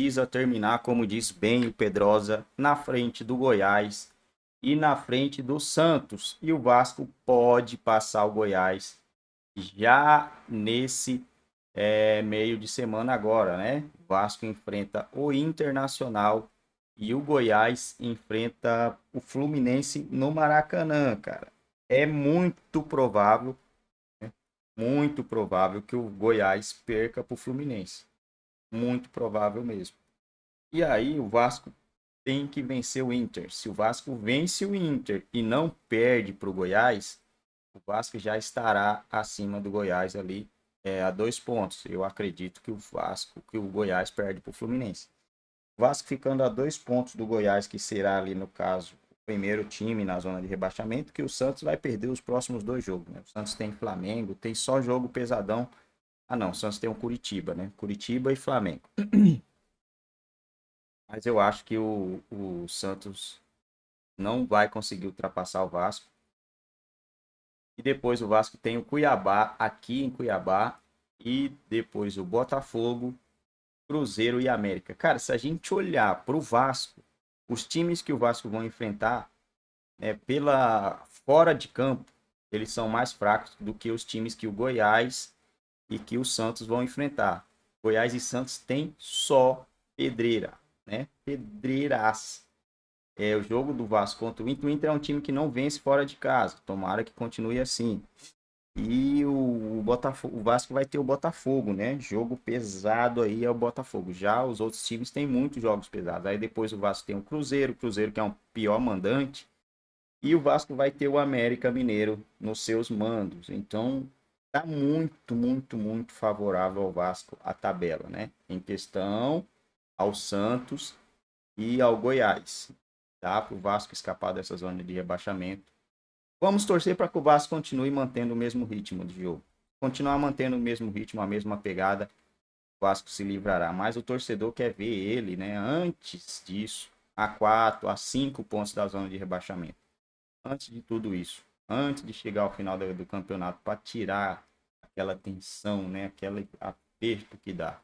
precisa terminar, como diz bem o Pedrosa, na frente do Goiás e na frente do Santos. E o Vasco pode passar o Goiás já nesse meio de semana agora, né? O Vasco enfrenta o Internacional e o Goiás enfrenta o Fluminense no Maracanã, cara. É muito provável que o Goiás perca para o Fluminense. Muito provável mesmo. E aí o Vasco tem que vencer o Inter. Se o Vasco vence o Inter e não perde para o Goiás, o Vasco já estará acima do Goiás ali a 2 pontos. Eu acredito que o Goiás perde para o Fluminense. O Vasco ficando a 2 pontos do Goiás, que será ali no caso o primeiro time na zona de rebaixamento, que o Santos vai perder os próximos 2 jogos. Né? O Santos tem Flamengo, tem só jogo pesadão. Ah não, o Santos tem o Curitiba, né? Curitiba e Flamengo. Mas eu acho que o Santos não vai conseguir ultrapassar o Vasco. E depois o Vasco tem o Cuiabá aqui em Cuiabá. E depois o Botafogo, Cruzeiro e América. Cara, se a gente olhar para o Vasco, os times que o Vasco vão enfrentar, pela fora de campo, eles são mais fracos do que os times que o Goiás e que o Santos vão enfrentar. Goiás e Santos têm só pedreira, né? Pedreiras. O jogo do Vasco contra o Inter é um time que não vence fora de casa. Tomara que continue assim. E o Botafogo, o Vasco vai ter o Botafogo, né? Jogo pesado aí é o Botafogo. Já os outros times têm muitos jogos pesados. Aí depois o Vasco tem o Cruzeiro que é um pior mandante, e o Vasco vai ter o América Mineiro nos seus mandos. Então, tá muito favorável ao Vasco a tabela, né? Em questão ao Santos e ao Goiás. Dá para o Vasco escapar dessa zona de rebaixamento. Vamos torcer para que o Vasco continue mantendo o mesmo ritmo de jogo. Continuar mantendo o mesmo ritmo, a mesma pegada, o Vasco se livrará. Mas o torcedor quer ver ele, né, antes disso, a 4, a 5 pontos da zona de rebaixamento. Antes de tudo isso, antes de chegar ao final do campeonato, para tirar aquela tensão, né, aquele aperto que dá.